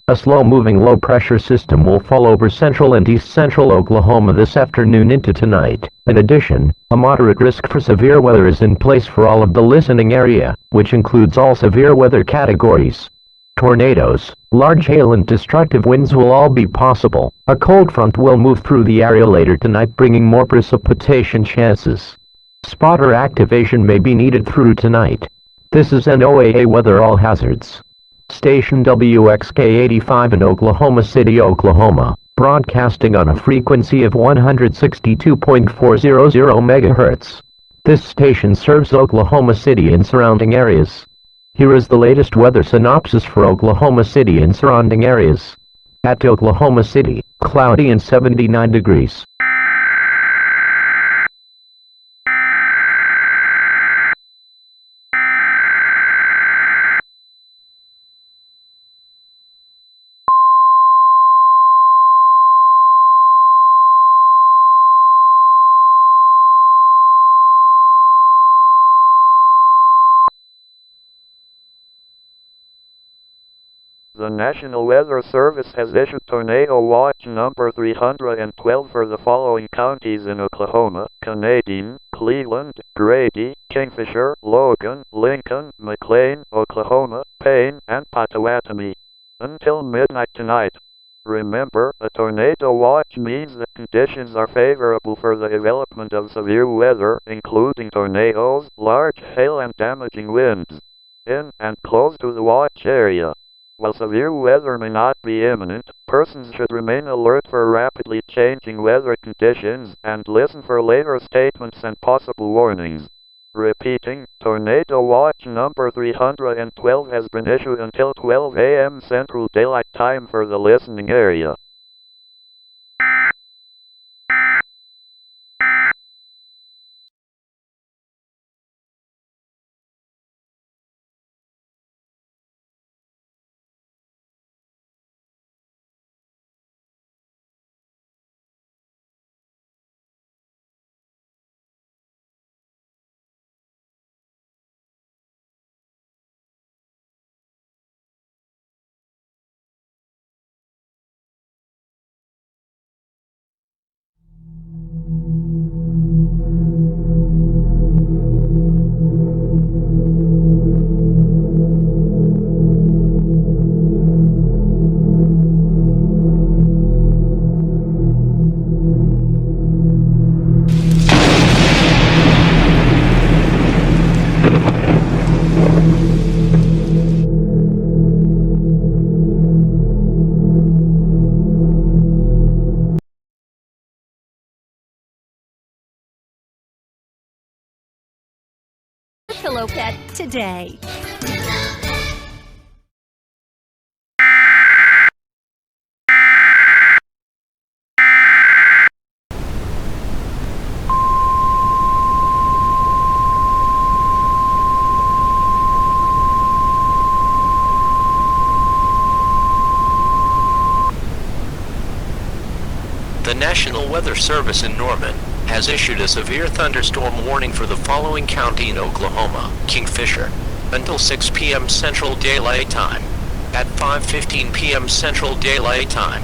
A slow-moving low-pressure system will fall over central and east-central Oklahoma this afternoon into tonight. In addition, a moderate risk for severe weather is in place for all of the listening area, which includes all severe weather categories. Tornadoes, large hail and destructive winds will all be possible. A cold front will move through the area later tonight, bringing more precipitation chances. Spotter activation may be needed through tonight. This is NOAA Weather All Hazards. Station WXK-85 in Oklahoma City, Oklahoma, broadcasting on a frequency of 162.400 MHz. This station serves Oklahoma City and surrounding areas. Here is the latest weather synopsis for Oklahoma City and surrounding areas. At Oklahoma City, cloudy and 79 degrees. The National Weather Service has issued Tornado Watch number 312 for the following counties in Oklahoma: Canadian, Cleveland, Grady, Kingfisher, Logan, Lincoln, McLean, Oklahoma, Payne, and Pottawatomie. Until midnight tonight. Remember, a tornado watch means that conditions are favorable for the development of severe weather, including tornadoes, large hail, and damaging winds in and close to the watch area. While severe weather may not be imminent, persons should remain alert for rapidly changing weather conditions and listen for later statements and possible warnings. Repeating, Tornado Watch number 312 has been issued until 12 a.m. Central Daylight Time for the listening area. Pillow pet today. The National Weather Service in Norman has issued a severe thunderstorm warning for the following county in Oklahoma: Kingfisher, until 6 p.m. Central Daylight Time. At 5:15 p.m. Central Daylight Time,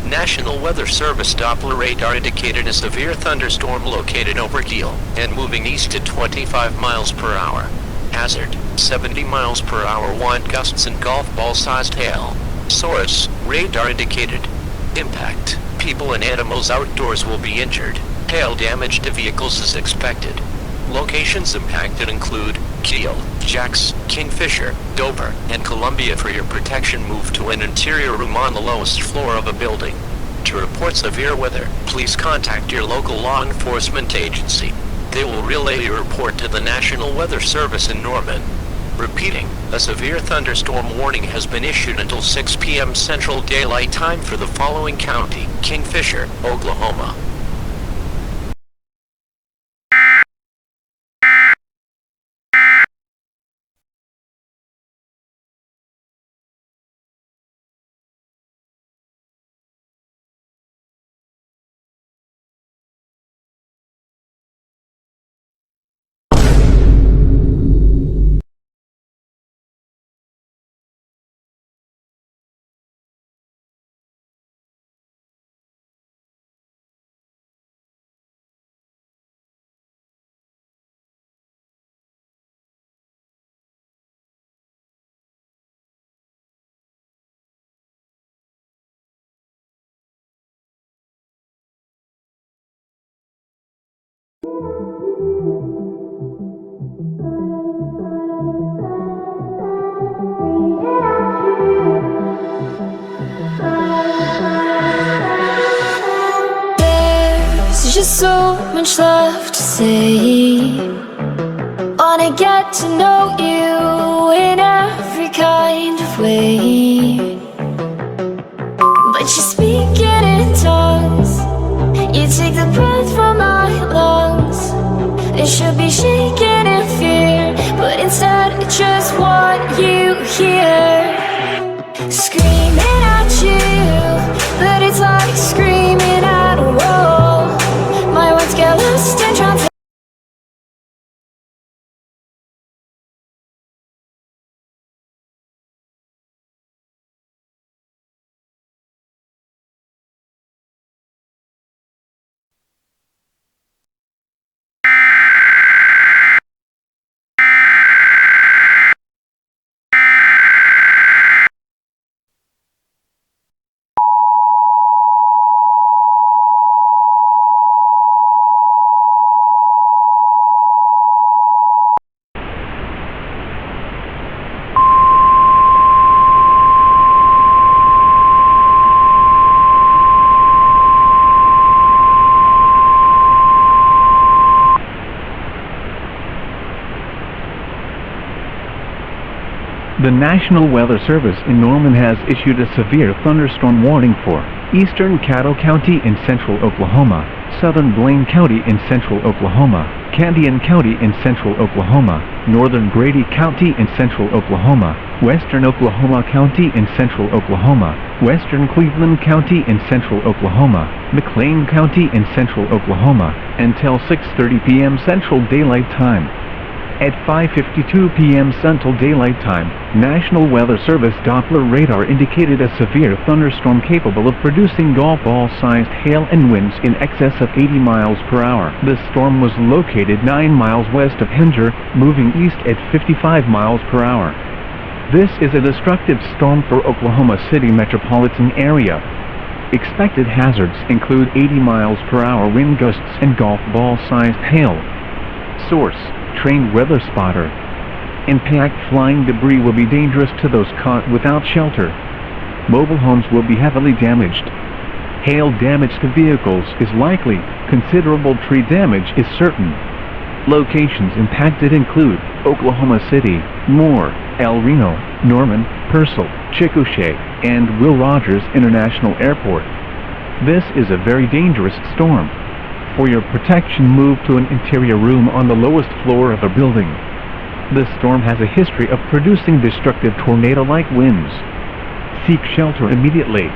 National Weather Service Doppler radar indicated a severe thunderstorm located over Deal and moving east at 25 miles per hour. Hazard: 70 miles per hour wind gusts and golf ball-sized hail. Source: radar indicated. Impact: people and animals outdoors will be injured. Hail damage to vehicles is expected. Locations impacted include Keel, Jax, Kingfisher, Dover, and Columbia. For your protection, move to an interior room on the lowest floor of a building. To report severe weather, please contact your local law enforcement agency. They will relay your report to the National Weather Service in Norman. Repeating, a severe thunderstorm warning has been issued until 6 p.m. Central Daylight Time for the following county: Kingfisher, Oklahoma. just so much left to say. Wanna get to know you in every kind of way, but you're speaking in tongues. You take the breath from my lungs. It should be shaking in fear, but instead I just want you here. Screaming at you, but it's like screaming at a wall. My words get lost in translation. The National Weather Service in Norman has issued a severe thunderstorm warning for eastern Caddo County in central Oklahoma, southern Blaine County in central Oklahoma, Candian County in central Oklahoma, northern Grady County in central Oklahoma, western Oklahoma County in central Oklahoma, western Cleveland County in central Oklahoma, McLean County in central Oklahoma, until 6:30 p.m. Central Daylight Time. At 5:52 p.m. Central Daylight Time, National Weather Service Doppler radar indicated a severe thunderstorm capable of producing golf ball-sized hail and winds in excess of 80 miles per hour. The storm was located 9 miles west of Hinger, moving east at 55 miles per hour. This is a destructive storm for Oklahoma City metropolitan area. Expected hazards include 80 miles per hour wind gusts and golf ball-sized hail. Source: trained weather spotter. Impact flying debris will be dangerous to those caught without shelter. Mobile homes will be heavily damaged. Hail damage to vehicles is likely. Considerable tree damage is certain. Locations impacted include Oklahoma City, Moore, El Reno, Norman, Purcell, Chickasha, and Will Rogers International Airport. This is a very dangerous storm. For your protection, move to an interior room on the lowest floor of a building. This storm has a history of producing destructive tornado-like winds. Seek shelter immediately.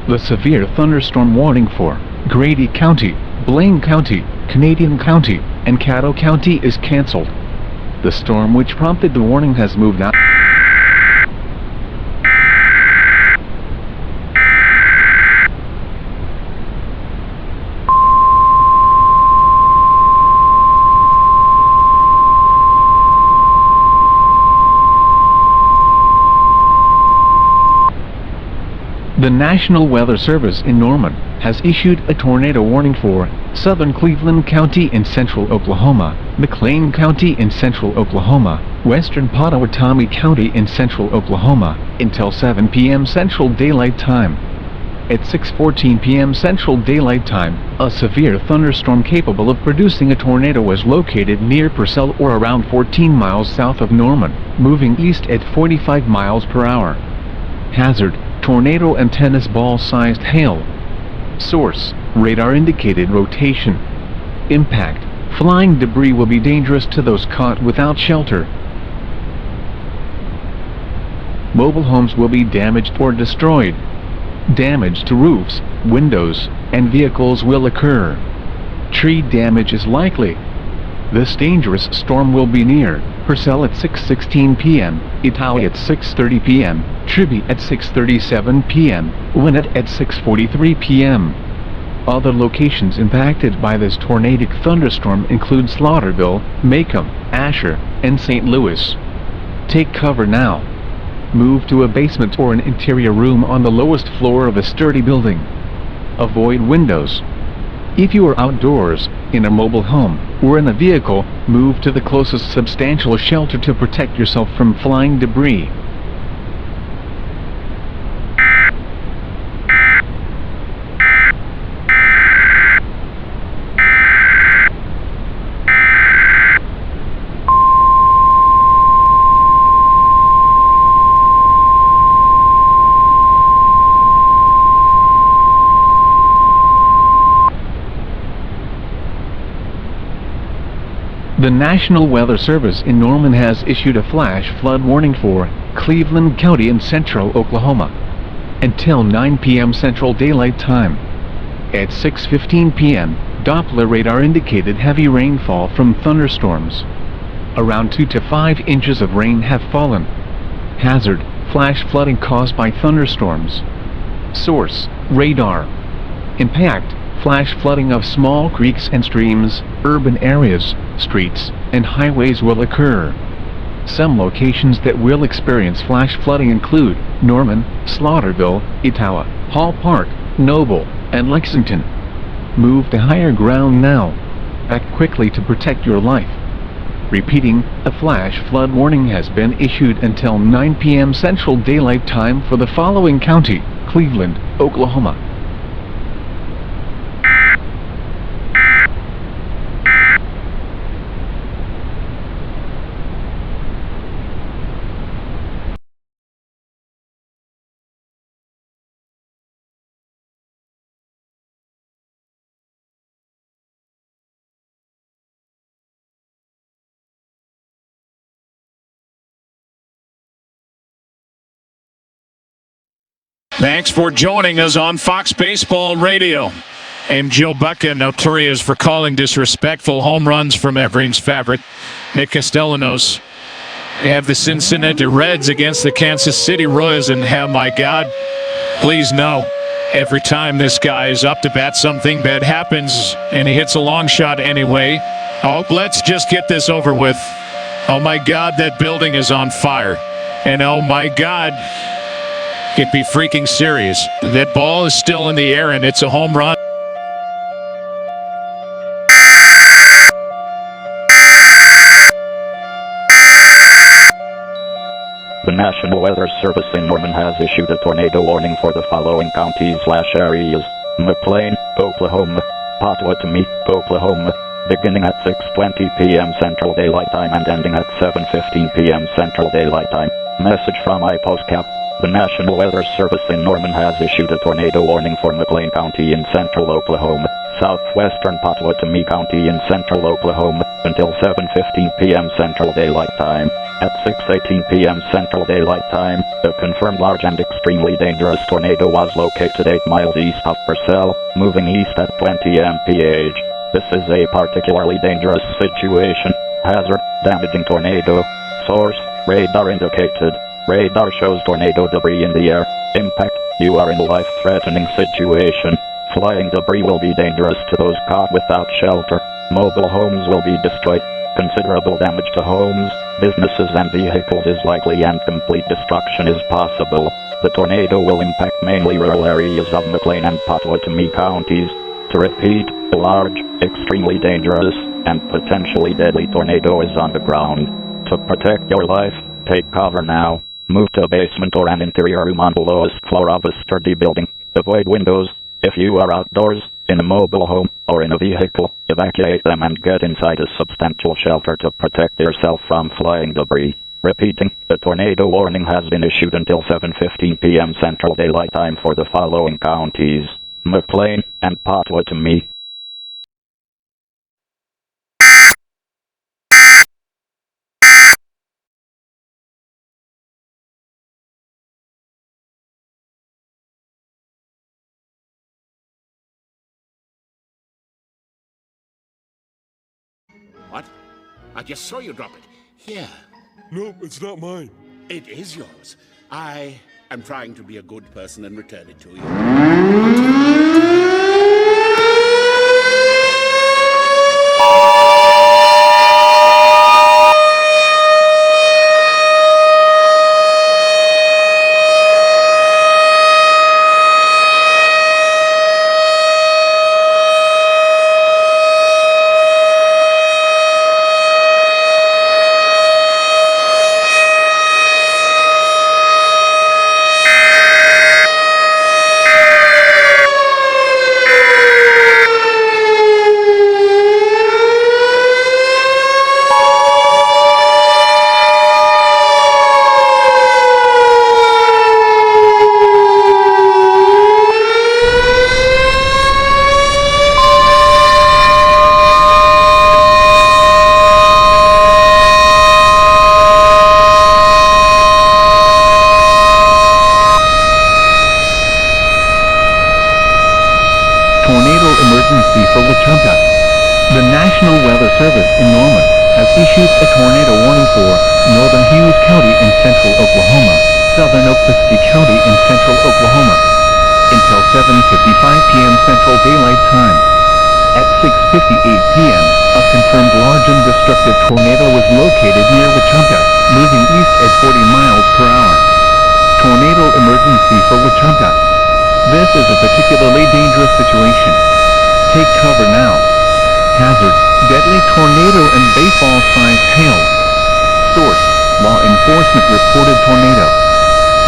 The severe thunderstorm warning for Grady County, Blaine County, Canadian County, and Caddo County is cancelled. The storm which prompted the warning has moved out. The National Weather Service in Norman has issued a tornado warning for southern Cleveland County in central Oklahoma, McLean County in central Oklahoma, western Pottawatomie County in central Oklahoma, until 7 p.m. Central Daylight Time. At 6:14 p.m. Central Daylight Time, a severe thunderstorm capable of producing a tornado was located near Purcell or around 14 miles south of Norman, moving east at 45 miles per hour. Hazard: tornado and tennis ball-sized hail. Source: radar indicated rotation. Impact: flying debris will be dangerous to those caught without shelter. Mobile homes will be damaged or destroyed. Damage to roofs, windows, and vehicles will occur. Tree damage is likely. This dangerous storm will be near Purcell at 6:16 p.m., Italy at 6:30 p.m., Tribby at 6:37 p.m., Winnett at 6:43 p.m. Other locations impacted by this tornadic thunderstorm include Slaughterville, Macomb, Asher, and St. Louis. Take cover now. Move to a basement or an interior room on the lowest floor of a sturdy building. Avoid windows. If you are outdoors, in a mobile home, or in a vehicle, move to the closest substantial shelter to protect yourself from flying debris. The National Weather Service in Norman has issued a flash flood warning for Cleveland County in central Oklahoma until 9 p.m. Central Daylight Time. At 6:15 p.m., Doppler radar indicated heavy rainfall from thunderstorms. Around 2 to 5 inches of rain have fallen. Hazard: flash flooding caused by thunderstorms. Source: radar. Impact: flash flooding of small creeks and streams, urban areas, streets, and highways will occur. Some locations that will experience flash flooding include Norman, Slaughterville, Etowah, Hall Park, Noble, and Lexington. Move to higher ground now. Act quickly to protect your life. Repeating, a flash flood warning has been issued until 9 p.m. Central Daylight Time for the following county: Cleveland, Oklahoma. Thanks for joining us on Fox Baseball Radio. I'm Joe Bucca, notorious for calling disrespectful home runs from Everett's favorite, Nick Castellanos. We have the Cincinnati Reds against the Kansas City Royals, and my God, please know, every time this guy is up to bat, something bad happens, and he hits a long shot anyway. Oh, let's just get this over with. Oh my God, that building is on fire. And oh my God, get me freaking serious. That ball is still in the air and it's a home run. The National Weather Service in Norman has issued a tornado warning for the following counties/areas: McLean, Oklahoma; Pottawatomie, Oklahoma, beginning at 6:20 p.m. Central Daylight Time and ending at 7:15 p.m. Central Daylight Time. Message from iPostcap. The National Weather Service in Norman has issued a tornado warning for McLean County in central Oklahoma, southwestern Pottawatomie County in central Oklahoma, until 7:15 p.m. Central Daylight Time. At 6:18 p.m. Central Daylight Time, a confirmed large and extremely dangerous tornado was located 8 miles east of Purcell, moving east at 20 mph. This is a particularly dangerous situation. Hazard: damaging tornado. Source: radar indicated. Radar shows tornado debris in the air. Impact: you are in a life-threatening situation. Flying debris will be dangerous to those caught without shelter. Mobile homes will be destroyed. Considerable damage to homes, businesses and vehicles is likely, and complete destruction is possible. The tornado will impact mainly rural areas of McLean and Pottawatomie counties. To repeat, a large, extremely dangerous, and potentially deadly tornado is on the ground. To protect your life, take cover now. Move to a basement or an interior room on the lowest floor of a sturdy building. Avoid windows. If you are outdoors, in a mobile home, or in a vehicle, evacuate them and get inside a substantial shelter to protect yourself from flying debris. Repeating, the tornado warning has been issued until 7:15 p.m. Central Daylight Time for the following counties: McLean and Pottawatomie. What? I just saw you drop it. Here. No, it's not mine. It is yours. I am trying to be a good person and return it to you. Tornado emergency for Wachunka. The National Weather Service in Norman has issued a tornado warning for northern Hughes County in central Oklahoma, southern Okfuskee County in central Oklahoma, until 7:55 p.m. Central Daylight Time. At 6:58 p.m., a confirmed large and destructive tornado was located near Wachunka, moving east at 40 miles per hour. Tornado emergency for Wachunka. This is a particularly dangerous situation. Take cover now. Hazard, deadly tornado and baseball-sized hail. Source, law enforcement reported tornado.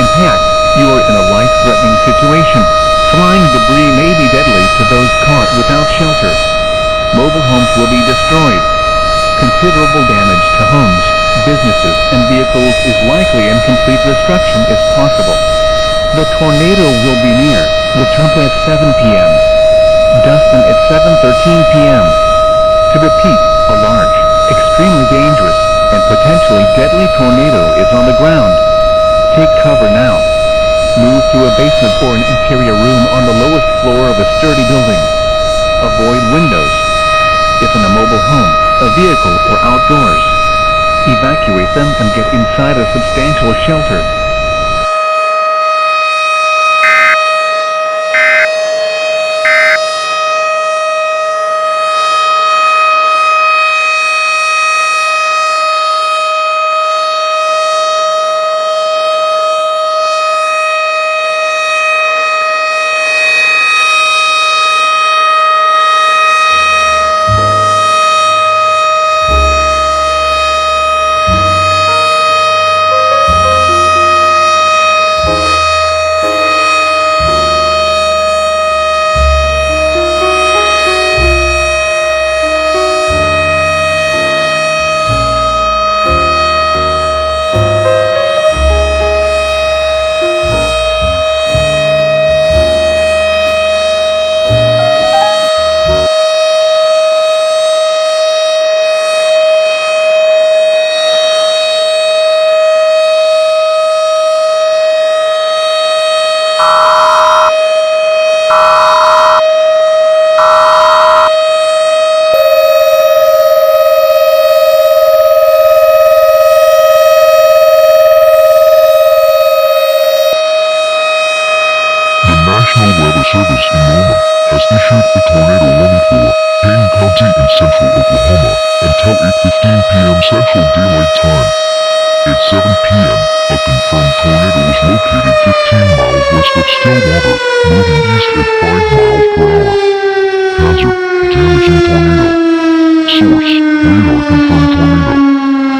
Impact, you are in a life-threatening situation. Flying debris may be deadly to those caught without shelter. Mobile homes will be destroyed. Considerable damage to homes, businesses, and vehicles is likely and complete destruction is possible. The tornado will be near Wachunka at 7 p.m. Dustin at 7:13 p.m. To repeat, a large, extremely dangerous, and potentially deadly tornado is on the ground. Take cover now. Move to a basement or an interior room on the lowest floor of a sturdy building. Avoid windows. If in a mobile home, a vehicle, or outdoors, evacuate them and get inside a substantial shelter. National Weather Service in Norman has issued a tornado warning for Payne County in central Oklahoma until 8:15 p.m. Central Daylight Time. At 7 p.m., a confirmed tornado was located 15 miles west of Stillwater, moving east at 5 miles per hour. Hazard, damaging tornado. Source, radar confirmed tornado.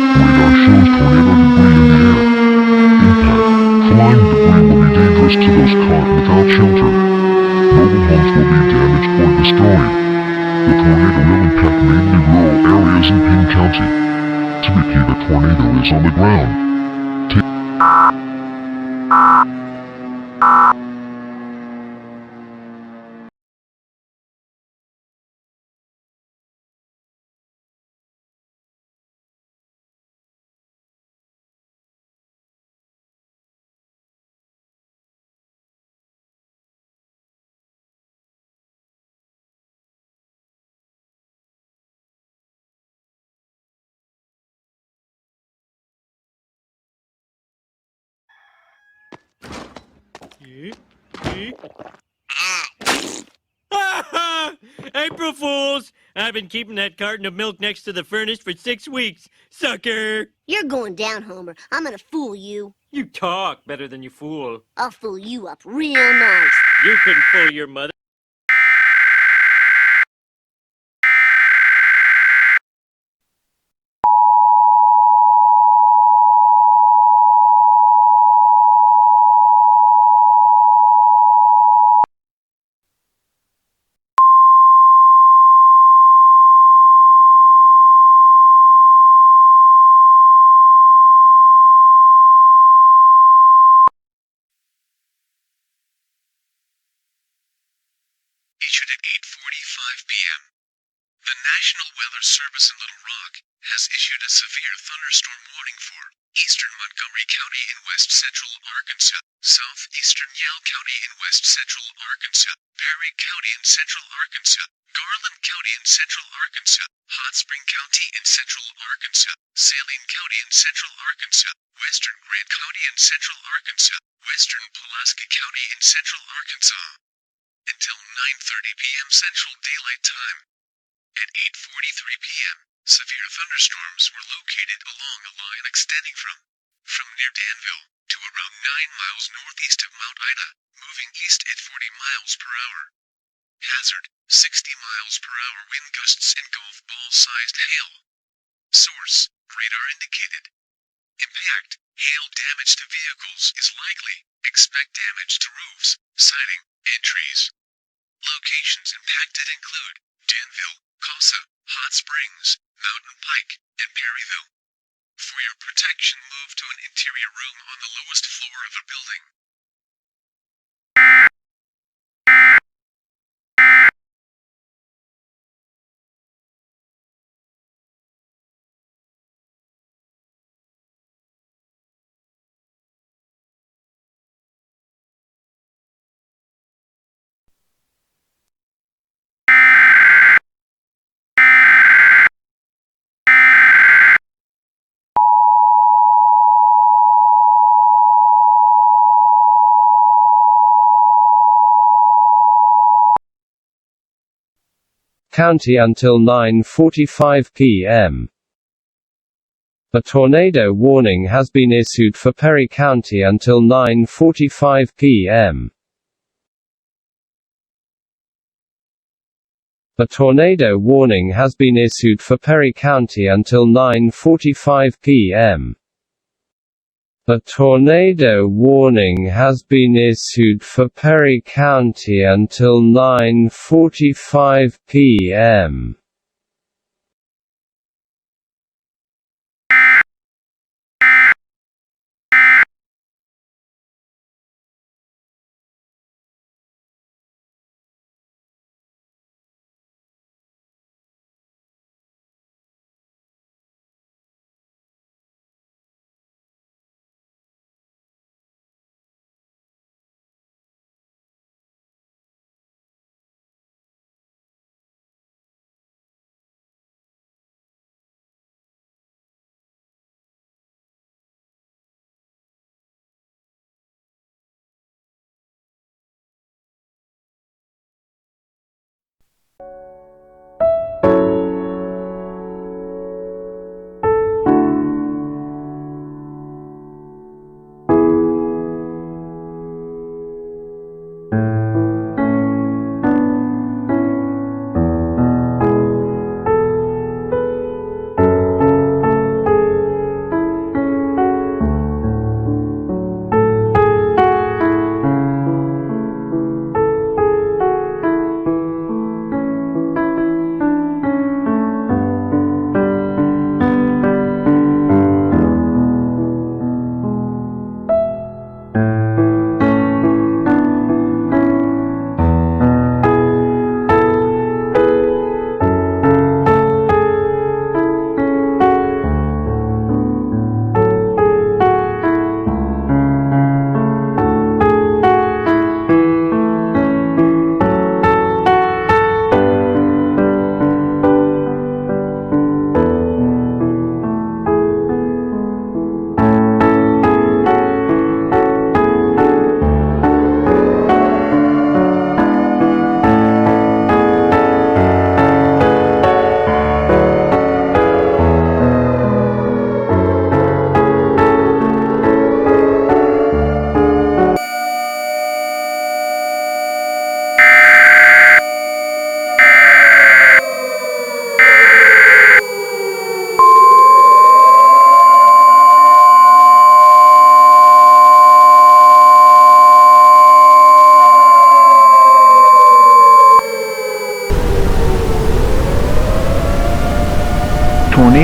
Radar shows tornado debris in the air. Impact, flying debris will be dangerous to those caught without shelter. Mobile homes will be damaged or destroyed. The tornado will impact mainly rural areas in Payne County. To repeat, a tornado is on the ground. April Fools! I've been keeping that carton of milk next to the furnace for 6 weeks. Sucker! You're going down, Homer. I'm gonna fool you. You talk better than you fool. I'll fool you up real nice. You couldn't fool your mother. Issued at 8:45 p.m. The National Weather Service in Little Rock has issued a severe thunderstorm warning for eastern Montgomery County in west central Arkansas, southeastern Yale County in west central Arkansas, Perry County in central Arkansas, Garland County in central Arkansas, Hot Spring County in central Arkansas, Saline County in central Arkansas, western Grant County in central Arkansas, western Pulaski County in central Arkansas. Until 9:30 p.m. Central Daylight Time. At 8:43 p.m., severe thunderstorms were located along a line extending from near Danville to around 9 miles northeast of Mount Ida, moving east at 40 miles per hour. Hazard, 60 miles per hour wind gusts and golf ball-sized hail. Source, radar indicated. Impact, hail damage to vehicles is likely. Expect damage to roofs, siding, and trees. Locations impacted include Danville, Casa, Hot Springs, Mountain Pike, and Perryville. For your protection, move to an interior room on the lowest floor of a building. County until 9:45 p.m. A tornado warning has been issued for Perry County until 9:45 p.m. A tornado warning has been issued for Perry County until 9:45 p.m. A tornado warning has been issued for Perry County until 9:45 p.m.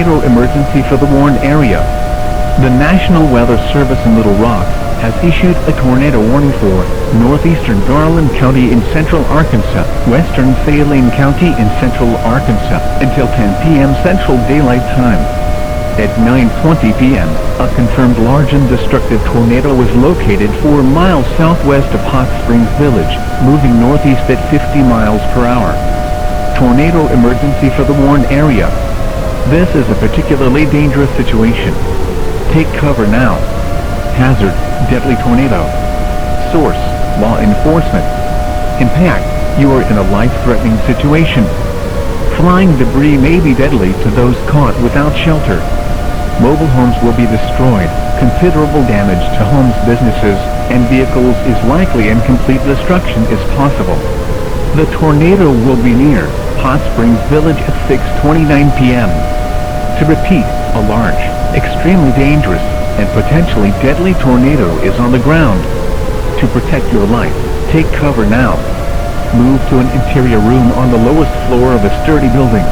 tornado emergency for the Warren area. The National Weather Service in Little Rock has issued a tornado warning for northeastern Garland County in central Arkansas, western Saline County in central Arkansas, until 10 p.m. Central Daylight Time. At 9:20 p.m., a confirmed large and destructive tornado was located 4 miles southwest of Hot Springs Village, moving northeast at 50 miles per hour. Tornado emergency for the Warren area. This is a particularly dangerous situation. Take cover now. Hazard, deadly tornado. Source, law enforcement. Impact, you are in a life-threatening situation. Flying debris may be deadly to those caught without shelter. Mobile homes will be destroyed. Considerable damage to homes, businesses, and vehicles is likely and complete destruction is possible. The tornado will be near Hot Springs Village at 6:29 p.m. To repeat, a large, extremely dangerous, and potentially deadly tornado is on the ground. To protect your life, take cover now. Move to an interior room on the lowest floor of a sturdy building.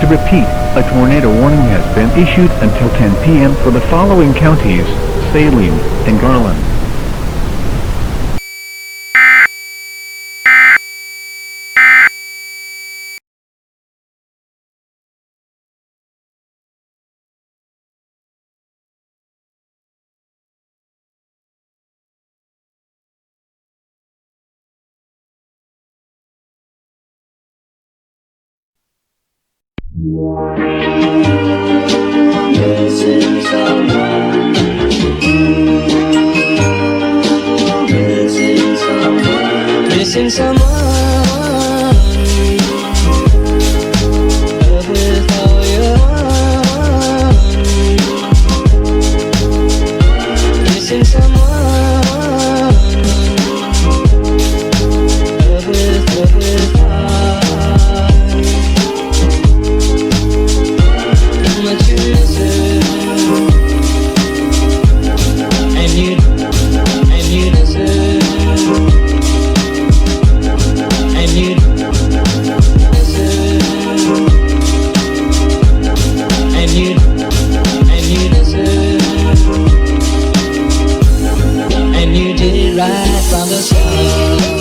To repeat, a tornado warning has been issued until 10 p.m. for the following counties: Saline and Garland. Missing someone with all your heart. Missing someone with heart. How much you miss her, and you deserve. And you did it right from the start.